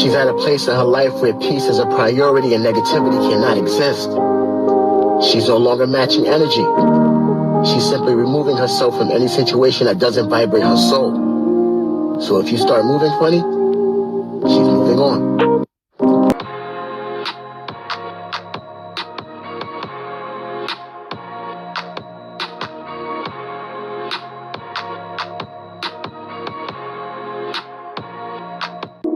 She's at a place in her life where peace is a priority and negativity cannot exist. She's no longer matching energy. She's simply removing herself from any situation that doesn't vibrate her soul. So if you start moving funny, she's moving on.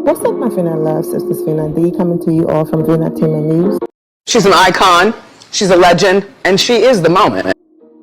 What's up, my Fina love? Sisters Fina D coming to you all from Fina Team News. She's an icon, she's a legend, and she is the moment.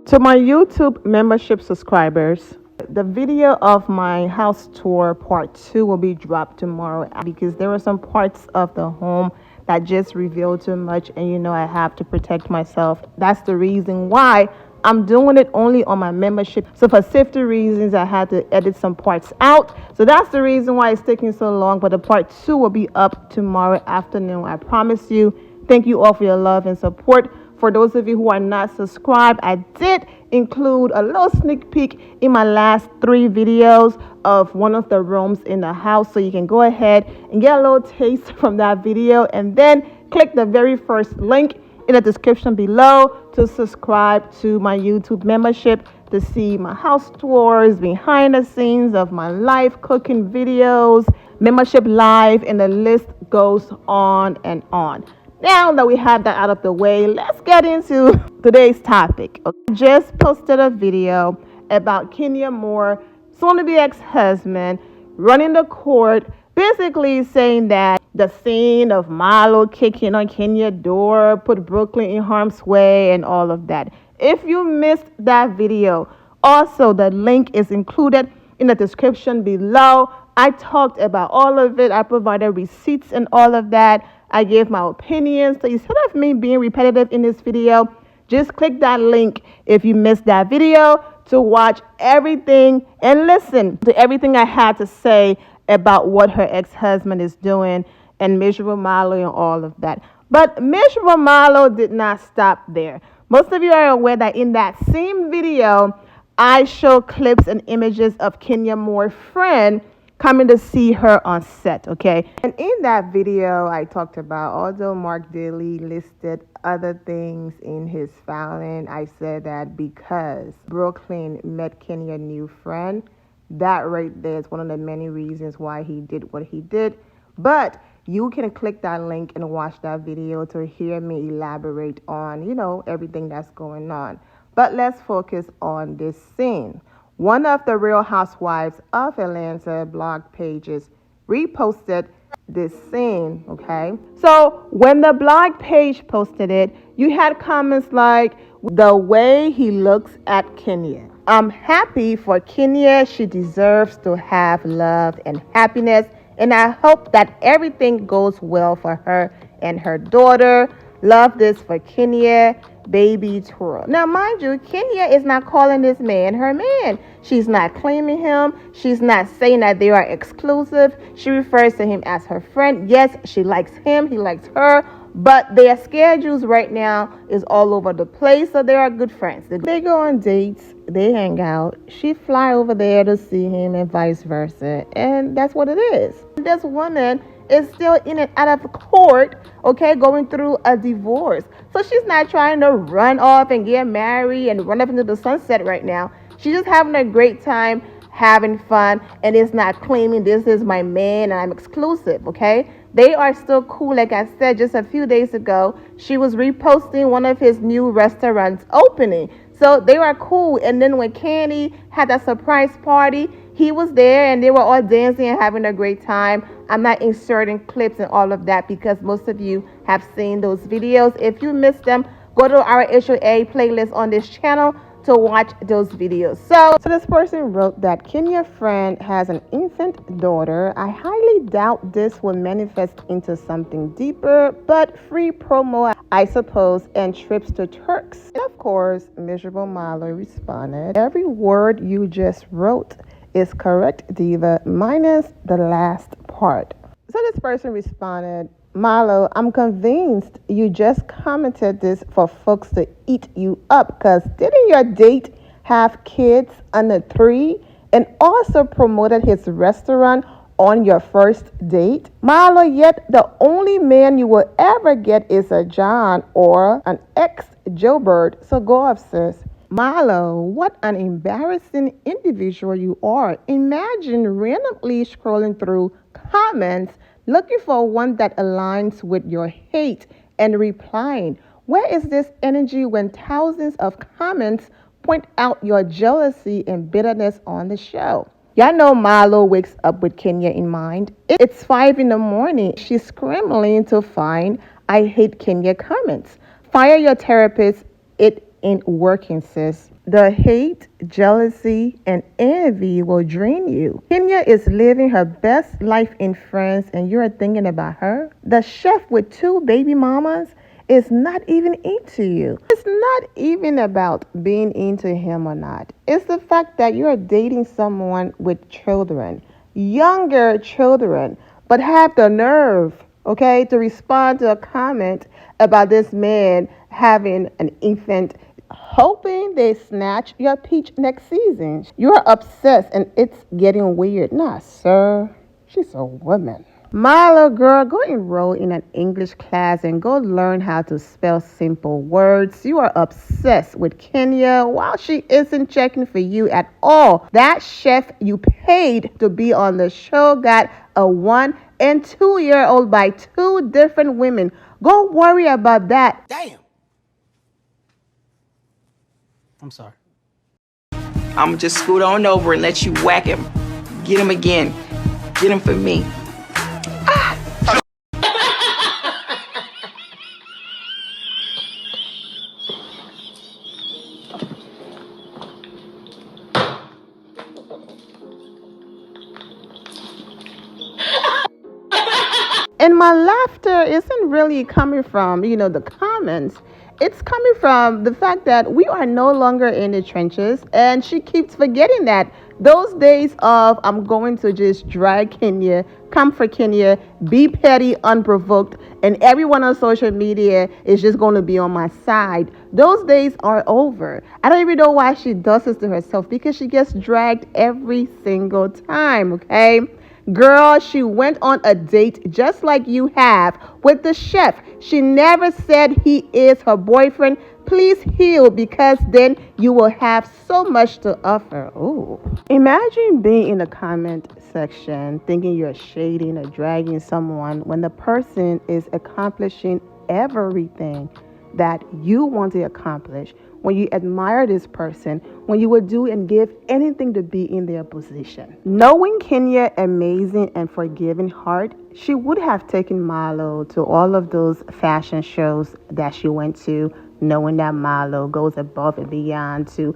To my YouTube membership subscribers, the video of my house tour part 2 will be dropped tomorrow because there are some parts of the home that just reveal too much, and you know I have to protect myself. That's the reason why I'm doing it only on my membership. So for safety reasons, I had to edit some parts out. So that's the reason why it's taking so long. But the part 2 will be up tomorrow afternoon. I promise you. Thank you all for your love and support. For those of you who are not subscribed, I did include a little sneak peek in my last 3 videos of one of the rooms in the house. So you can go ahead and get a little taste from that video. And then click the very first link in the description below to subscribe to my YouTube membership to see my house tours, behind the scenes of my live cooking videos, membership live, and the list goes on and on. Now that we have that out of the way, let's get into today's topic. I just posted a video about Kenya Moore, soon-to-be ex-husband, running the court, basically saying that the scene of Marlo kicking on Kenya's door put Brooklyn in harm's way and all of that. If you missed that video, also the link is included in the description below. I talked about all of it. I provided receipts and all of that. I gave my opinions. So instead of me being repetitive in this video, just click that link if you missed that video to watch everything and listen to everything I had to say about what her ex-husband is doing and Miserable Marlo and all of that. But Miserable Marlo did not stop there. Most of you are aware that in that same video, I show clips and images of Kenya Moore's friend coming to see her on set, okay? And in that video, I talked about, although Mark Daly listed other things in his filing, I said that because Brooklyn met Kenya's new friend, that right there is one of the many reasons why he did what he did. But you can click that link and watch that video to hear me elaborate on, everything that's going on. But let's focus on this scene. One of the Real Housewives of Atlanta blog pages reposted this scene, okay? So when the blog page posted it, you had comments like, the way he looks at Kenya. I'm happy for Kenya. She deserves to have love and happiness. And I hope that everything goes well for her and her daughter. Love this for Kenya, baby twirl. Now, mind you, Kenya is not calling this man her man. She's not claiming him. She's not saying that they are exclusive. She refers to him as her friend. Yes, she likes him. He likes her. But their schedules right now is all over the place, so they are good friends. They go on dates, they hang out. She fly over there to see him and vice versa. And that's what it is. This woman is still in and out of court, okay, going through a divorce. So she's not trying to run off and get married and run up into the sunset right now. She's just having a great time, having fun, and is not claiming this is my man and I'm exclusive, okay? They are still cool. Like I said just a few days ago, she was reposting one of his new restaurants opening. So they are cool. And then when Candy had that surprise party, he was there and they were all dancing and having a great time. I'm not inserting clips and all of that because most of you have seen those videos. If you missed them, go to our RHOA playlist on this channel to watch those videos. So this person wrote that Kenya's friend has an infant daughter. I highly doubt this will manifest into something deeper, but free promo, I suppose, and trips to Turks. And of course, Miserable Marlo responded, every word you just wrote is correct, Diva, minus the last part. So this person responded, Marlo, I'm convinced you just commented this for folks to eat you up, because didn't your date have kids under 3 and also promoted his restaurant on your first date? Marlo, yet the only man you will ever get is a John or an ex-Joebird. So go off, sis. Marlo, what an embarrassing individual you are. Imagine randomly scrolling through comments looking for one that aligns with your hate and replying. Where is this energy when thousands of comments point out your jealousy and bitterness on the show? Y'all know Marlo wakes up with Kenya in mind. It's 5 in the morning. She's scrambling to find I hate Kenya comments. Fire your therapist. It ain't working, sis. The hate, jealousy, and envy will drain you. Kenya is living her best life in France and you're thinking about her. The chef with 2 baby mamas is not even into you. It's not even about being into him or not. It's the fact that you're dating someone with children, younger children, but have the nerve, okay, to respond to a comment about this man having an infant, hoping they snatch your peach next season. You're obsessed and it's getting weird. Nah, sir, she's a woman. Marlo, girl, go enroll in an English class and go learn how to spell simple words. You are obsessed with Kenya while she isn't checking for you at all. That chef you paid to be on the show got a 1 and 2-year-old by 2 different women. Go worry about that. Damn. I'm sorry. I'm just scoot on over and let you whack him. Get him again. Get him for me. And my laughter isn't really coming from, the comments. It's coming from the fact that we are no longer in the trenches. And she keeps forgetting that. Those days of I'm going to just drag Kenya, come for Kenya, be petty, unprovoked, and everyone on social media is just going to be on my side. Those days are over. I don't even know why she does this to herself, because she gets dragged every single time, okay? Girl, she went on a date just like you have with the chef. She never said he is her boyfriend. Please heal, because then you will have so much to offer. Ooh. Imagine being in the comment section thinking you're shading or dragging someone when the person is accomplishing everything that you want to accomplish, when you admire this person, when you would do and give anything to be in their position. Knowing Kenya's amazing and forgiving heart, she would have taken Marlo to all of those fashion shows that she went to, knowing that Marlo goes above and beyond to,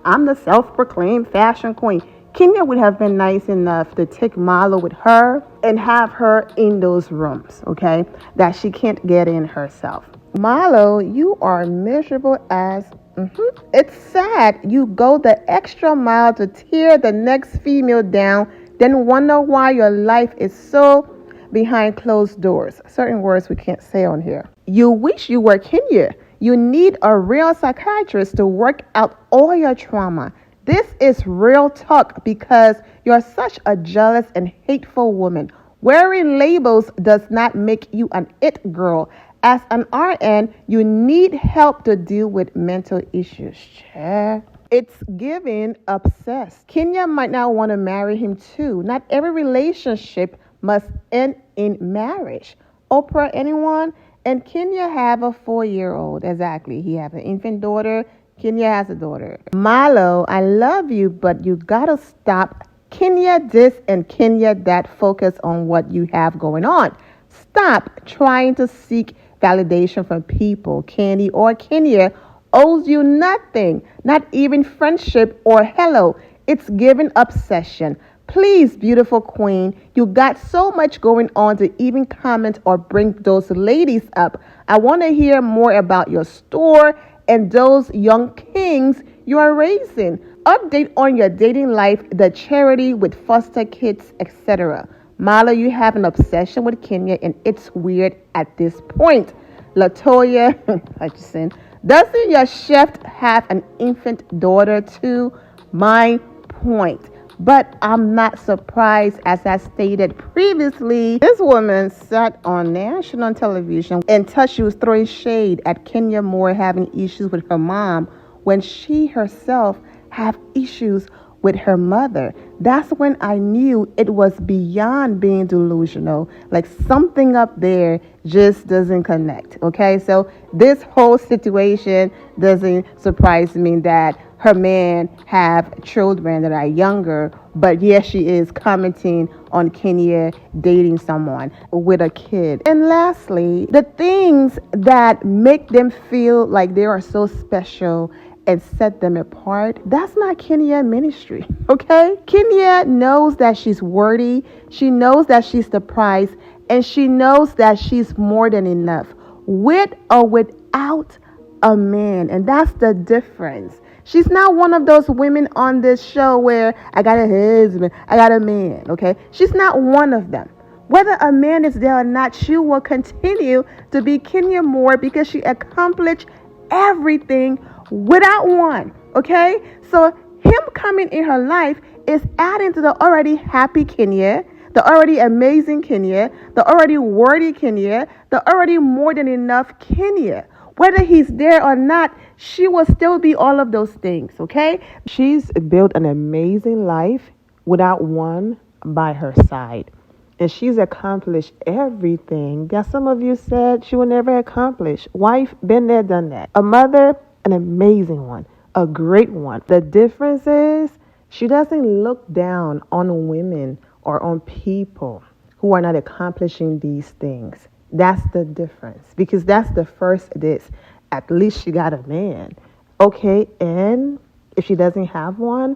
I'm the self-proclaimed fashion queen. Kenya would have been nice enough to take Marlo with her and have her in those rooms, okay, that she can't get in herself. Marlo, you are miserable as It's sad you go the extra mile to tear the next female down, then wonder why your life is so behind closed doors. Certain words we can't say on here. You wish you were Kenya. You need a real psychiatrist to work out all your trauma. This is real talk, because you're such a jealous and hateful woman. Wearing labels does not make you an it girl. As an RN, you need help to deal with mental issues. It's giving obsessed. Kenya might not want to marry him too. Not every relationship must end in marriage. Oprah, anyone? And Kenya have a 4-year-old. Exactly. He have an infant daughter. Kenya has a daughter. Marlo, I love you, but you gotta stop Kenya this and Kenya that. Focus on what you have going on. Stop trying to seek validation from people. Candy or Kenya owes you nothing, not even friendship or hello. It's given obsession. Please, beautiful queen, you got so much going on to even comment or bring those ladies up. I want to hear more about your store and those young kings you are raising. Update on your dating life, the charity with foster kids, etc. Marlo, you have an obsession with Kenya, and it's weird at this point. Latoya Hutchison, doesn't your chef have an infant daughter too? My point. But I'm not surprised, as I stated previously. This woman sat on national television and she was throwing shade at Kenya Moore having issues with her mom when she herself have issues with her mother. That's when I knew it was beyond being delusional. Like something up there just doesn't connect. Okay, so this whole situation doesn't surprise me that her man have children that are younger, but yes, she is commenting on Kenya dating someone with a kid. And lastly, the things that make them feel like they are so special and set them apart, that's not Kenya ministry, okay? Kenya knows that she's worthy, she knows that she's the prize, and she knows that she's more than enough, with or without a man. And that's the difference. She's not one of those women on this show where I got a husband, I got a man, okay? She's not one of them. Whether a man is there or not, she will continue to be Kenya Moore because she accomplished everything without one, okay? So him coming in her life is adding to the already happy Kenya, the already amazing Kenya, the already worthy Kenya, the already more than enough Kenya. Whether he's there or not, she will still be all of those things, okay? She's built an amazing life without one by her side. And she's accomplished everything that some of you said she would never accomplish. Wife, been there, done that. A mother, an amazing one, a great one. The difference is she doesn't look down on women or on people who are not accomplishing these things. That's the difference, because that's the first this. At least she got a man. Okay, and if she doesn't have one,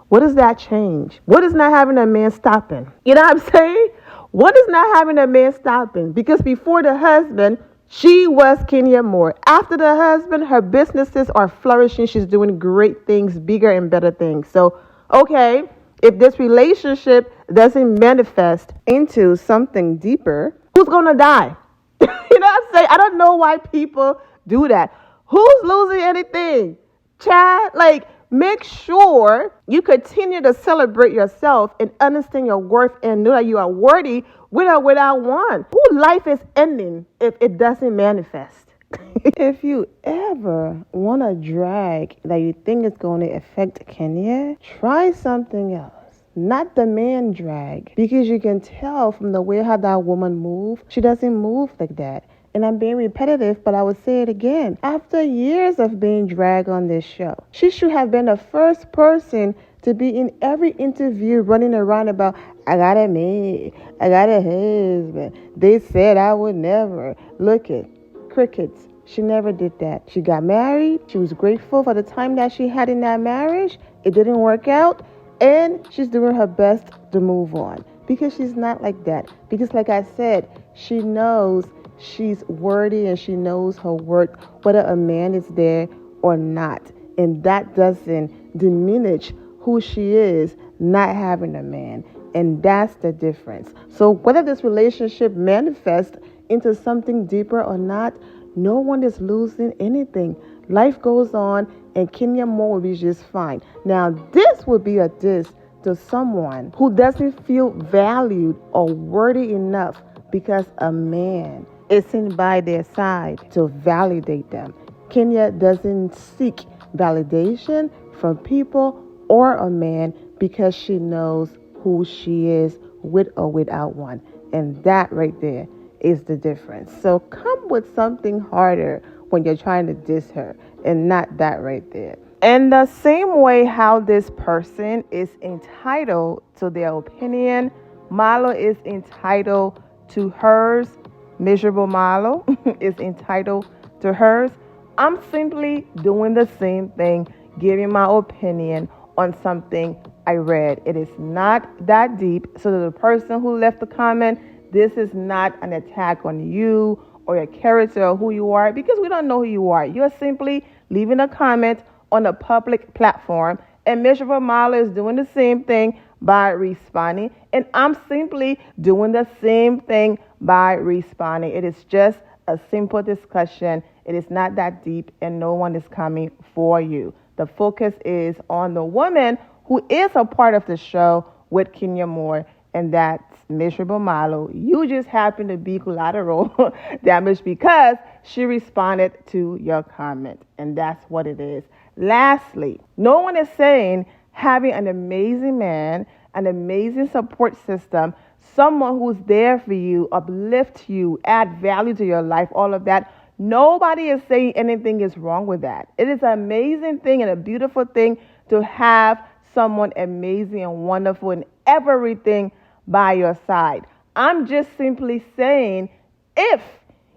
what does that change? What is not having a man stopping? You know what I'm saying? What is not having a man stopping? Because before the husband, she was Kenya Moore. After the husband, her businesses are flourishing. She's doing great things, bigger and better things. So, okay, if this relationship doesn't manifest into something deeper, who's going to die? You know what I'm saying? I don't know why people do that. Who's losing anything? Chad, like, make sure you continue to celebrate yourself and understand your worth and know that you are worthy with or without one. Whose life is ending if it doesn't manifest? If you ever want a drag that you think is going to affect Kenya, try something else. Not the man drag, because you can tell from the way how that woman moves, she doesn't move like that. And I'm being repetitive, but I will say it again. After years of being dragged on this show, she should have been the first person to be in every interview running around about, I got a man, I got a husband. They said I would never. Look at crickets. She never did that. She got married. She was grateful for the time that she had in that marriage. It didn't work out. And she's doing her best to move on, because she's not like that. Because like I said, she knows she's worthy and she knows her worth, whether a man is there or not. And that doesn't diminish who she is not having a man. And that's the difference. So whether this relationship manifests into something deeper or not, no one is losing anything. Life goes on and Kenya Moore will be just fine. Now, this would be a diss to someone who doesn't feel valued or worthy enough because a man isn't by their side to validate them. Kenya doesn't seek validation from people or a man because she knows who she is with or without one. And that right there is the difference. So come with something harder when you're trying to diss her, and not that right there. And the same way how this person is entitled to their opinion, Marlo is entitled to hers. Miserable Marlo is entitled to hers. I'm simply doing the same thing, giving my opinion on something I read. It is not that deep. So to the person who left the comment, this is not an attack on you or your character or who you are, because we don't know who you are. You're simply leaving a comment on a public platform, and Miserable Marlo is doing the same thing by responding, and I'm simply doing the same thing by responding. It is just a simple discussion. It is not that deep, and no one is coming for you. The focus is on the woman who is a part of the show with Kenya Moore, and that's Miserable Marlo. You just happen to be collateral damage because she responded to your comment, and that's what it is. Lastly, no one is saying having an amazing man, an amazing support system, someone who's there for you, uplift you, add value to your life, all of that. Nobody is saying anything is wrong with that. It is an amazing thing and a beautiful thing to have someone amazing and wonderful and everything by your side. I'm just simply saying, if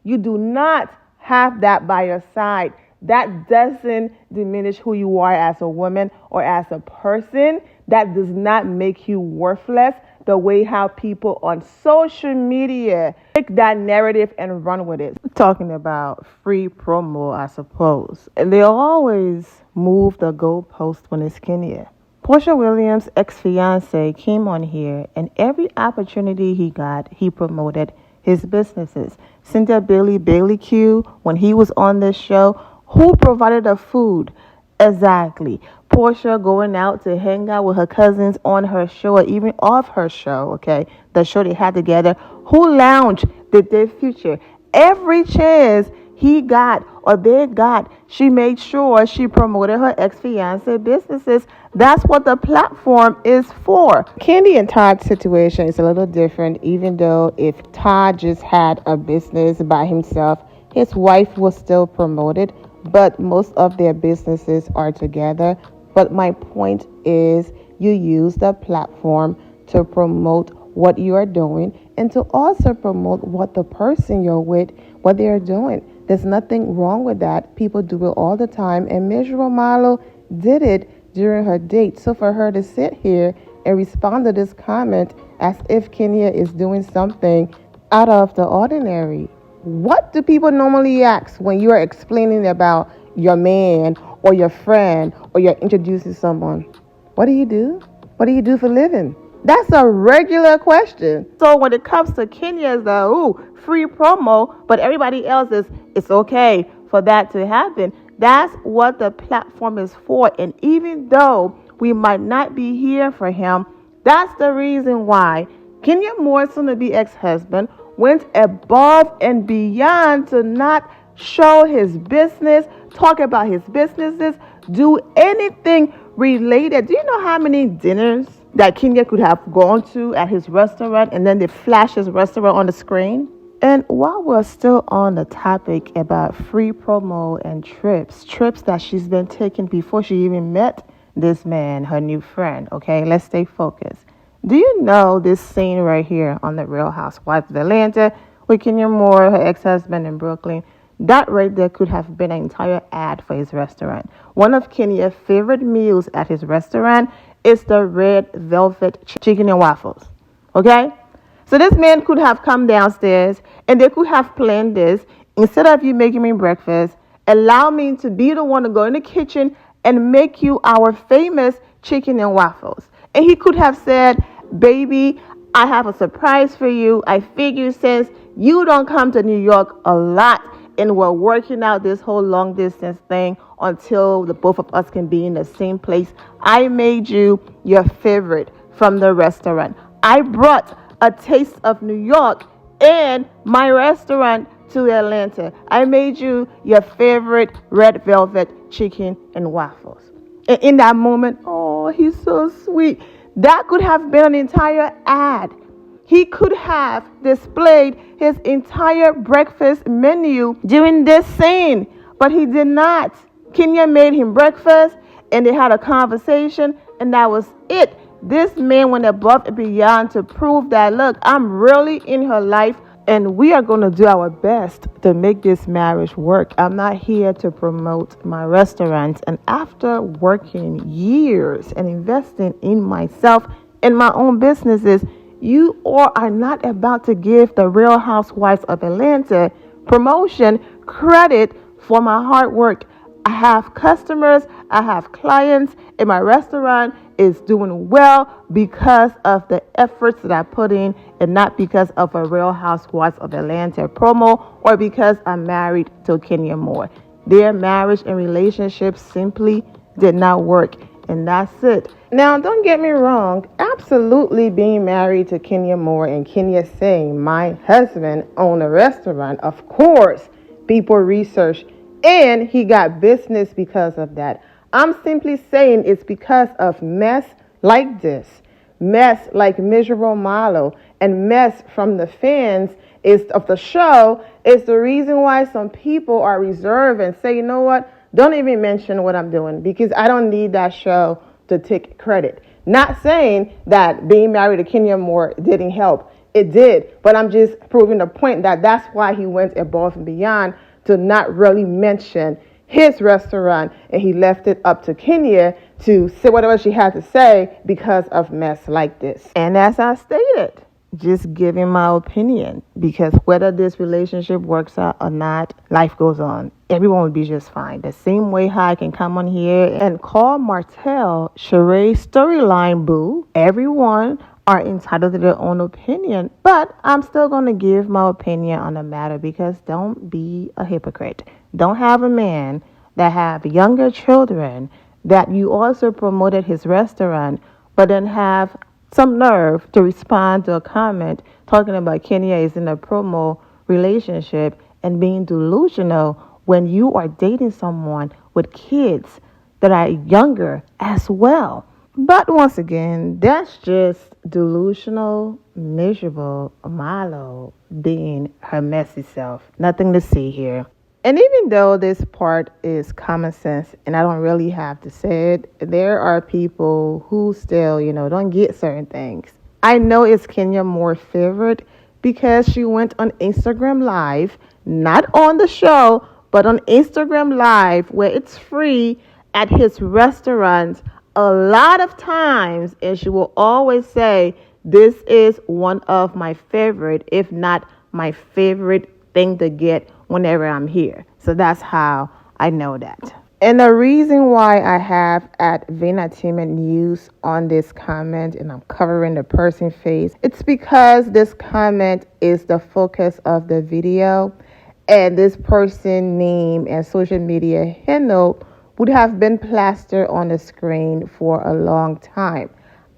you do not have that by your side, that doesn't diminish who you are as a woman or as a person. That does not make you worthless the way how people on social media take that narrative and run with it. Talking about free promo, I suppose. And they always move the goalpost when it's Kenya. Portia Williams' ex-fiance came on here, and every opportunity he got, he promoted his businesses. Cynthia Bailey Q, when he was on this show, who provided the food? Exactly. Portia going out to hang out with her cousins on her show or even off her show, okay? The show they had together. Who lounged did their future? Every chance he got or they got, she made sure she promoted her ex-fiance businesses. That's what the platform is for. Candy and Todd's situation is a little different, even though if Todd just had a business by himself, his wife was still promoted, but most of their businesses are together. But my point is, you use the platform to promote what you are doing and to also promote what the person you're with, what they're doing. There's nothing wrong with that. People do it all the time, and Miserable Marlo did it during her date. So for her to sit here and respond to this comment as if Kenya is doing something out of the ordinary. What do people normally ask when you are explaining about your man or your friend or you're introducing someone? What do you do? What do you do for a living? That's a regular question. So when it comes to Kenya, it's the free promo, but everybody else is, it's okay for that to happen. That's what the platform is for. And even though we might not be here for him, that's the reason why Kenya Moore, soon to be ex-husband, went above and beyond to not show his business, talk about his businesses, do anything related. Do you know how many dinners that Kenya could have gone to at his restaurant, and then they flash his restaurant on the screen? And while we're still on the topic about free promo and trips that she's been taking before she even met this man, her new friend, okay, let's stay focused. Do you know this scene right here on The Real Housewives of Atlanta with Kenya Moore, her ex-husband in Brooklyn? That right there could have been an entire ad for his restaurant. One of Kenya's favorite meals at his restaurant is the red velvet chicken and waffles. Okay? So this man could have come downstairs and they could have planned this. Instead of you making me breakfast, allow me to be the one to go in the kitchen and make you our famous chicken and waffles. And he could have said, baby, I have a surprise for you. I figure since you don't come to New York a lot and we're working out this whole long distance thing until the both of us can be in the same place, I made you your favorite from the restaurant. I brought a taste of New York and my restaurant to Atlanta. I made you your favorite red velvet chicken and waffles. And in that moment, oh, he's so sweet. That could have been an entire ad. He could have displayed his entire breakfast menu during this scene, but he did not. Kenya made him breakfast, and they had a conversation, and that was it. This man went above and beyond to prove that, look, I'm really in her life, and we are going to do our best to make this marriage work. I'm not here to promote my restaurants. And after working years and investing in myself and my own businesses, you all are not about to give the Real Housewives of Atlanta promotion credit for my hard work. I have customers, I have clients, and my restaurant is doing well because of the efforts that I put in and not because of a Real Housewives of Atlanta promo or because I'm married to Kenya Moore. Their marriage and relationship simply did not work. And that's it. Now, don't get me wrong. Absolutely being married to Kenya Moore and Kenya saying my husband owned a restaurant. Of course, people research and he got business because of that. I'm simply saying it's because of mess like this. Mess like miserable Marlo and mess from the fans is of the show is the reason why some people are reserved and say, you know what? Don't even mention what I'm doing because I don't need that show to take credit. Not saying that being married to Kenya Moore didn't help. It did. But I'm just proving the point that that's why he went above and beyond to not really mention his restaurant. And he left it up to Kenya to say whatever she had to say because of mess like this. And as I stated, just giving my opinion because whether this relationship works out or not, life goes on. Everyone will be just fine. The same way how I can come on here and call Martell Sheree's storyline boo. Everyone are entitled to their own opinion, but I'm still going to give my opinion on the matter because don't be a hypocrite. Don't have a man that have younger children that you also promoted his restaurant, but then have some nerve to respond to a comment talking about Kenya is in a promo relationship and being delusional when you are dating someone with kids that are younger as well. But once again, that's just delusional, miserable Marlo being her messy self. Nothing to see here. And even though this part is common sense and I don't really have to say it, there are people who still, don't get certain things. I know it's Kenya Moore's favorite because she went on Instagram Live, not on the show, but on Instagram Live where it's free at his restaurant a lot of times. And she will always say, this is one of my favorite, if not my favorite thing to get whenever I'm here. So that's how I know that. And the reason why I have at Entertainment News on this comment and I'm covering the person's face, it's because this comment is the focus of the video and this person name and social media handle would have been plastered on the screen for a long time.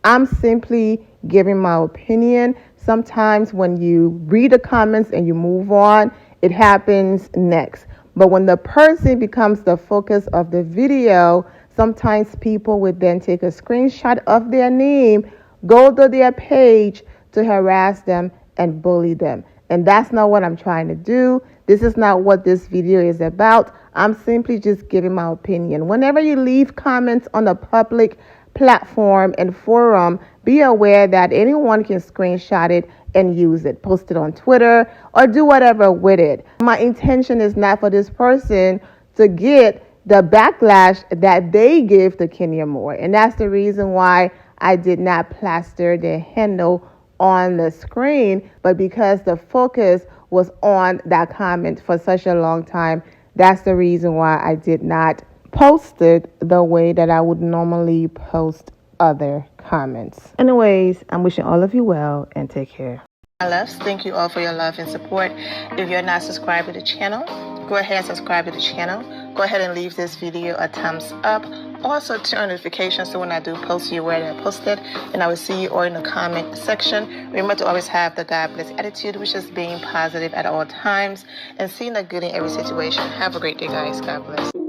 I'm simply giving my opinion. Sometimes when you read the comments and you move on, it happens next. But when the person becomes the focus of the video, sometimes people would then take a screenshot of their name, go to their page to harass them and bully them. And that's not what I'm trying to do. This is not what this video is about. I'm simply just giving my opinion. Whenever you leave comments on a public platform and forum, be aware that anyone can screenshot it and use it, post it on Twitter or do whatever with it. My intention is not for this person to get the backlash that they give to Kenya Moore. And that's the reason why I did not plaster their handle on the screen, but because the focus was on that comment for such a long time, that's the reason why I did not post it the way that I would normally post other comments. Anyways, I'm wishing all of you well and take care. My loves, thank you all for your love and support. If you're not subscribed to the channel, go ahead and subscribe to the channel. Go ahead and leave this video a thumbs up. Also turn on notifications so when I do post, you're aware that I posted. And I will see you all in the comment section. Remember to always have the God bless attitude, which is being positive at all times and seeing the good in every situation. Have a great day, guys. God bless.